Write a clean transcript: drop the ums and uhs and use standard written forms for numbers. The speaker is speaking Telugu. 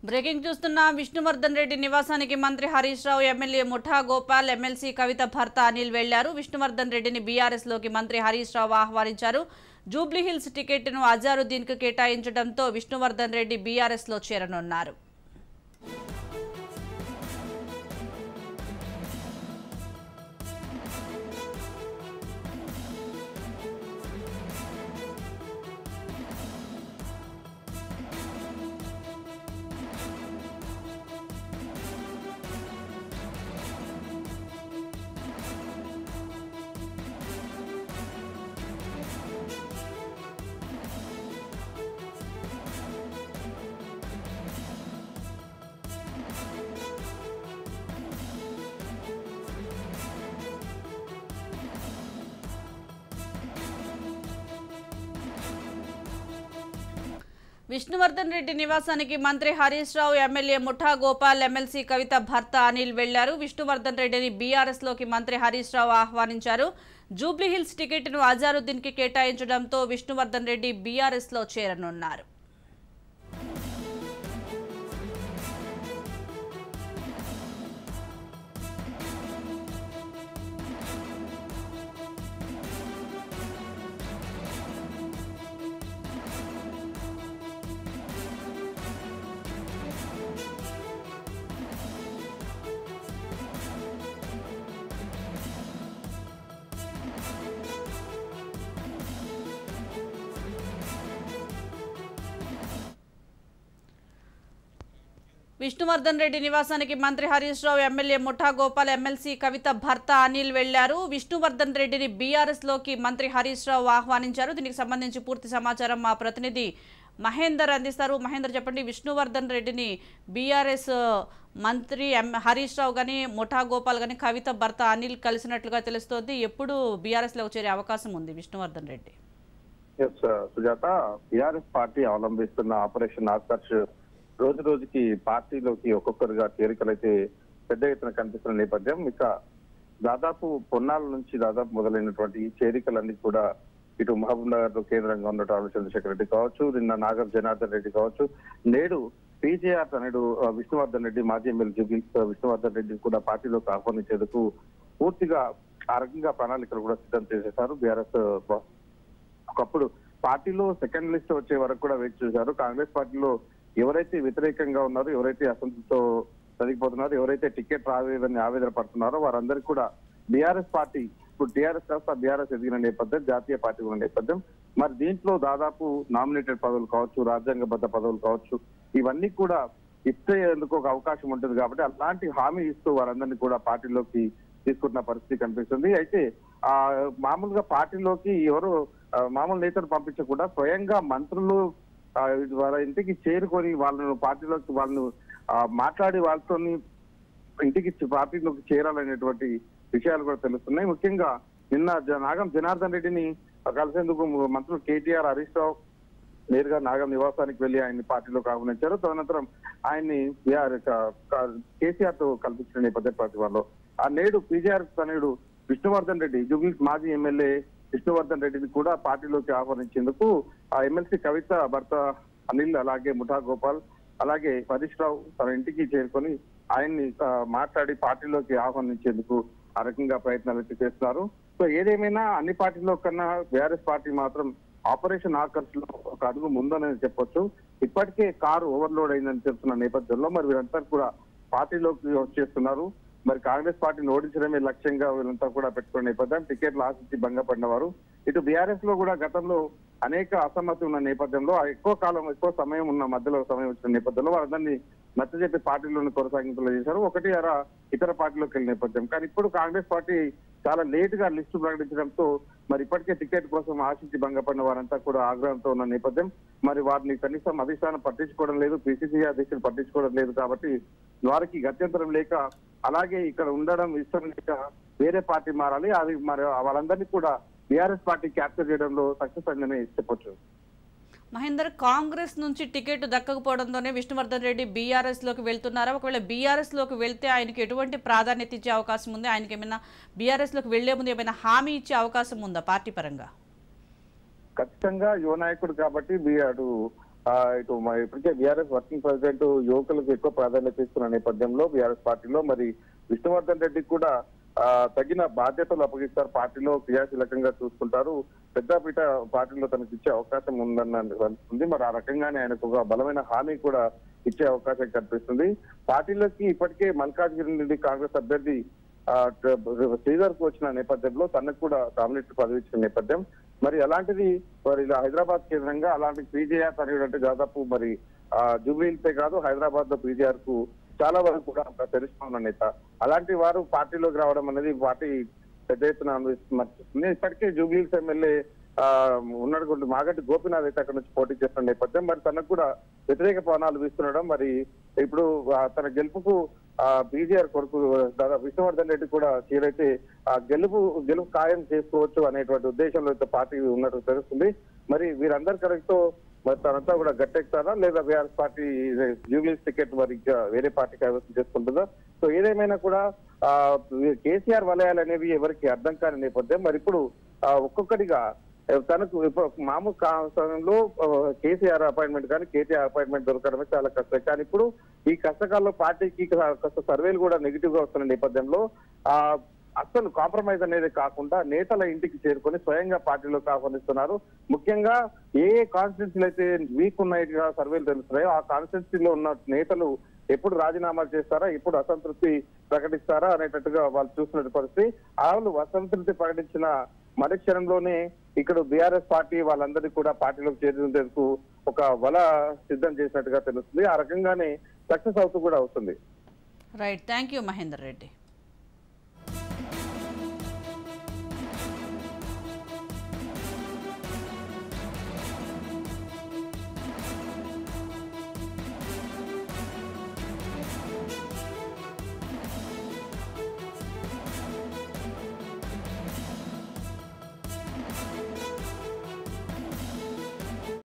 బ్రేకింగ్ చూస్తున్న విష్ణువర్ధన్ రెడ్డి నివాసానికి మంత్రి హరీష్ రావు, ఎమ్మెల్యే ముఠా గోపాల్, ఎమ్మెల్సీ కవిత భర్త అనిల్ వెళ్లారు. విష్ణువర్ధన్ రెడ్డిని బీఆర్ఎస్ లోకి మంత్రి హరీష్ రావు ఆహ్వానించారు. జూబ్లీహిల్స్ టికెట్ను అజారుద్దీన్ కు కేటాయించడంతో విష్ణువర్ధన్ రెడ్డి బీఆర్ఎస్ లో చేరనున్నారు. విష్ణువర్ధన్ రెడ్డి నివాసానికి మంత్రి హరీష్ రావు, ఎమ్మెల్యే ముఠా గోపాల్, ఎమ్మెల్సీ కవిత భర్త అనిల్ వెళ్లారు. విష్ణువర్ధన్ రెడ్డిని బీఆర్ఎస్ లోకి మంత్రి హరీష్ రావు ఆహ్వానించారు. జూబ్లీహిల్స్ టికెట్ను అజారుద్దీన్ కి కేటాయించడంతో విష్ణువర్ధన్ రెడ్డి బీఆర్ఎస్ లో చేరనున్నారు. విష్ణువర్ధన్ రెడ్డి నివాసానికి మంత్రి హరీష్ రావు, ఎమ్మెల్యే ముఠా గోపాల్, ఎమ్మెల్సీ కవిత భర్త అనిల్ వెళ్లారు. విష్ణువర్ధన్ రెడ్డిని బీఆర్ఎస్ లోకి మంత్రి హరీష్ రావు ఆహ్వానించారు. దీనికి సంబంధించి పూర్తి సమాచారం మా ప్రతినిధి మహేందర్ అందిస్తారు. మహేందర్, చెప్పండి, విష్ణువర్ధన్ రెడ్డిని బీఆర్ఎస్ మంత్రి హరీష్ రావు గానీ, ముఠా గోపాల్ గానీ, కవిత భర్త అనిల్ కలిసినట్లుగా తెలుస్తోంది. ఎప్పుడు బీఆర్ఎస్ లో చేరే అవకాశం ఉంది విష్ణువర్ధన్ రెడ్డి? సుజాత, బీఆర్ఎస్ పార్టీ అవలంబిస్తున్న ఆపరేషన్ ఆకర్ష్ రోజు రోజుకి పార్టీలోకి ఒక్కొక్కరుగా చేరికలైతే పెద్ద ఎత్తున కనిపిస్తున్న నేపథ్యం, ఇక దాదాపు పొన్నాల నుంచి దాదాపు మొదలైనటువంటి చేరికలన్నీ కూడా ఇటు మహబూబ్ నగర్ లో కేంద్రంగా ఉన్న రావు చంద్రశేఖర్ రెడ్డి కావచ్చు, నిన్న నాగం జనార్దన్ రెడ్డి కావచ్చు, నేడు పీజేఆర్ తనయుడు విష్ణువర్ధన్ రెడ్డి, మాజీ ఎమ్మెల్యే విష్ణువర్ధన్ రెడ్డి కూడా పార్టీలోకి ఆహ్వానించేందుకు పూర్తిగా ఆ రకంగా ప్రణాళికలు కూడా సిద్ధం చేసేశారు బీఆర్ఎస్. ఒకప్పుడు పార్టీలో సెకండ్ లిస్ట్ వచ్చే వరకు కూడా వేచి చూశారు. కాంగ్రెస్ పార్టీలో ఎవరైతే వ్యతిరేకంగా ఉన్నారో, ఎవరైతే అసంతృప్తితో చదివిపోతున్నారో, ఎవరైతే టికెట్ రాలేదని ఆవేదన పడుతున్నారో వారందరికీ కూడా బీఆర్ఎస్ పార్టీ, ఇప్పుడు టీఆర్ఎస్ కాస్త బీఆర్ఎస్ ఎదిగిన నేపథ్యం, జాతీయ పార్టీ ఉన్న నేపథ్యం, మరి దీంట్లో దాదాపు నామినేటెడ్ పదవులు కావచ్చు, రాజ్యాంగబద్ధ పదవులు కావచ్చు, ఇవన్నీ కూడా ఇచ్చేందుకు ఒక అవకాశం ఉంటుంది. కాబట్టి అలాంటి హామీ ఇస్తూ వారందరినీ కూడా పార్టీలోకి తీసుకుంటున్న పరిస్థితి కనిపిస్తుంది. అయితే మామూలుగా పార్టీలోకి ఎవరు మామూలు నేతలు పంపించకుండా స్వయంగా మంత్రులు వాళ్ళ ఇంటికి చేరుకొని వాళ్ళను పార్టీలోకి వాళ్ళను మాట్లాడి వాళ్ళతో ఇంటికి పార్టీలోకి చేరాలనేటువంటి విషయాలు కూడా తెలుస్తున్నాయి. ముఖ్యంగా నిన్న నాగం జనార్దన్ రెడ్డిని కలిసేందుకు మంత్రులు కేటీఆర్, హరీష్ రావు నేరుగా నాగం నివాసానికి వెళ్లి ఆయన్ని పార్టీలోకి ఆహ్వానించారు. తదనంతరం ఆయన్ని కేసీఆర్ తో కల్పించిన నేపథ్యం ప్రతిభలో ఆ నేడు పీజీఆర్ తనయుడు విష్ణువర్ధన్ రెడ్డి, జూబ్లీహిల్స్ మాజీ ఎమ్మెల్యే విష్ణువర్ధన్ రెడ్డిని కూడా పార్టీలోకి ఆహ్వానించేందుకు ఆ ఎమ్మెల్సీ కవిత భర్త అనిల్, అలాగే ముఠా గోపాల్, అలాగే హరీష్ రావు తన ఇంటికి చేరుకొని ఆయన్ని మాట్లాడి పార్టీలోకి ఆహ్వానించేందుకు ఆ రకంగా ప్రయత్నాలు అయితే చేస్తున్నారు. సో ఏదేమైనా అన్ని పార్టీలో కన్నా బీఆర్ఎస్ పార్టీ మాత్రం ఆపరేషన్ ఆకర్ష్ లో ఒక అడుగు ముందని చెప్పొచ్చు. ఇప్పటికే కారు ఓవర్లోడ్ అయిందని చెప్తున్న నేపథ్యంలో మరి వీరంతా కూడా పార్టీలోకి వచ్చేస్తున్నారు. మరి కాంగ్రెస్ పార్టీని ఓడించడమే లక్ష్యంగా వీళ్ళంతా కూడా పెట్టుకున్న నేపథ్యం, టికెట్లు ఆశించి భంగపడిన వారు. ఇటు బీఆర్ఎస్ లో కూడా గతంలో అనేక అసమ్మతి ఉన్న నేపథ్యంలో ఎక్కువ సమయం ఉన్న మధ్యలో సమయం వచ్చిన నేపథ్యంలో వారందరినీ నచ్చజెప్పి పార్టీలోని కొనసాగింపులు చేశారు. ఒకటి అరా ఇతర పార్టీలోకి వెళ్ళిన నేపథ్యం. కానీ ఇప్పుడు కాంగ్రెస్ పార్టీ చాలా లేట్ గా లిస్టు ప్రకటించడంతో మరి ఇప్పటికే టికెట్ కోసం ఆశించి భంగపడిన వారంతా కూడా ఆగ్రహంతో ఉన్న నేపథ్యం. మరి వారిని కనీసం అధిష్టానం పట్టించుకోవడం లేదు, పిసిసి అధ్యక్షులు పట్టించుకోవడం లేదు. కాబట్టి వారికి గత్యంతరం లేక, అలాగే ఇక్కడ ఉండడం ఇష్టం లేక వేరే పార్టీ మారాలి. అది మరి వాళ్ళందరినీ కూడా బీఆర్ఎస్ పార్టీ క్యాప్చర్ చేయడంలో సక్సెస్ అయిందని చెప్పొచ్చు. మహేందర్, కాంగ్రెస్ నుంచి టికెట్ దక్కకపోవడంతోనే విష్ణువర్ధన్ రెడ్డి బీఆర్ఎస్ లోకి వెళ్తున్నారా? ఒకవేళ బీఆర్ఎస్ లోకి వెళ్తే ఆయనకి ఎటువంటి ప్రాధాన్యత ఇచ్చే అవకాశం ఉంది? ఆయనకి ఏమైనా బీఆర్ఎస్ లోకి వెళ్లే ముందు ఏమైనా హామీ ఇచ్చే అవకాశం ఉందా పార్టీ పరంగా? ఖచ్చితంగా యువ నాయకుడు కాబట్టి అటు ఇటు ఇప్పటికే బీఆర్ఎస్ వర్కింగ్ ప్రెసిడెంట్ యువకులకు ఎక్కువ ప్రాధాన్యత ఇస్తున్న నేపథ్యంలో బీఆర్ఎస్ పార్టీలో మరి విష్ణువర్ధన్ రెడ్డికి కూడా తగిన బాధ్యతలు అప్పగిస్తారు, పార్టీలో క్రియాశీలకంగా చూసుకుంటారు, పెద్దపీట పార్టీలో తనకు ఇచ్చే అవకాశం ఉందని అనిపిస్తుంది. మరి ఆ రకంగానే ఆయనకు ఒక బలమైన హామీ కూడా ఇచ్చే అవకాశం కనిపిస్తుంది. పార్టీలోకి ఇప్పటికే మల్కాజ్గిరి నుండి కాంగ్రెస్ అభ్యర్థి శ్రీధర్ కు వచ్చిన నేపథ్యంలో తనకు కూడా నామినేటెడ్ పదవి ఇచ్చిన నేపథ్యం. మరి అలాంటిది మరి ఇలా హైదరాబాద్ కేంద్రంగా అలాంటి పీజీఆర్ అనేటువంటి దాదాపు మరి జూబ్లీహిల్సే కాదు హైదరాబాద్ లో పీజీఆర్ కు చాలా వరకు కూడా తెలుసుకున్న నేత. అలాంటి వారు పార్టీలోకి రావడం అనేది పార్టీ పెద్ద ఎత్తున మర్చిస్తుంది. ఇప్పటికే జూబ్లీహిల్స్ ఎమ్మెల్యే ఉన్నటువంటి మాగంటి గోపీనాథ్ అయితే అక్కడ నుంచి పోటీ చేస్తున్న నేపథ్యం. మరి తనకు కూడా వ్యతిరేక పవనాలు వీస్తుండడం, మరి ఇప్పుడు తన గెలుపుకు బీజేఆర్ కొరకు దాదాపు విష్ణువర్ధన్ రెడ్డి కూడా చేరైతే గెలుపు ఖాయం చేసుకోవచ్చు అనేటువంటి ఉద్దేశంలో అయితే పార్టీ ఉన్నట్టు తెలుస్తుంది. మరి వీరందరి కరెక్ట్తో మరి తనంతా కూడా గట్టెక్కుతారా లేదా బీఆర్ఎస్ పార్టీ జూబ్లీస్ టికెట్ మరి ఇంకా వేరే పార్టీ కైవసం చేసుకుంటుందా? సో ఏదేమైనా కూడా కేసీఆర్ వలయాలు అనేవి ఎవరికి అర్థం కాని నేపథ్యం. మరి ఇప్పుడు ఒక్కొక్కటిగా తనకు మామూలు సమయంలో కేసీఆర్ అపాయింట్మెంట్ కానీ కేటీఆర్ అపాయింట్మెంట్ దొరకడమే చాలా కష్టం. కానీ ఇప్పుడు ఈ కష్టకాలంలో పార్టీకి కాస్త సర్వేలు కూడా నెగిటివ్ గా వస్తున్న నేపథ్యంలో అసలు కాంప్రమైజ్ అనేది కాకుండా నేతల ఇంటికి చేరుకొని స్వయంగా పార్టీలోకి ఆహ్వానిస్తున్నారు. ముఖ్యంగా ఏ కాన్స్టిట్యున్సీలు అయితే వీక్ ఉన్నాయిగా సర్వేలు తెలుస్తున్నాయో ఆ కాన్స్టిట్యున్సీలో ఉన్న నేతలు ఎప్పుడు రాజీనామాలు చేస్తారా, ఎప్పుడు అసంతృప్తి ప్రకటిస్తారా అనేటట్టుగా వాళ్ళు చూస్తున్న పరిస్థితి. వాళ్ళు అసంతృప్తి ప్రకటించిన మరుక్షణంలోనే ఇక్కడ బీఆర్ఎస్ పార్టీ వాళ్ళందరినీ కూడా పార్టీలోకి చేర్చేందుకు ఒక వల సిద్ధం చేసినట్టుగా తెలుస్తుంది. ఆ రకంగానే సక్సెస్ అవుతూ కూడా అవుతుంది. Right, thank you Mahender Reddy.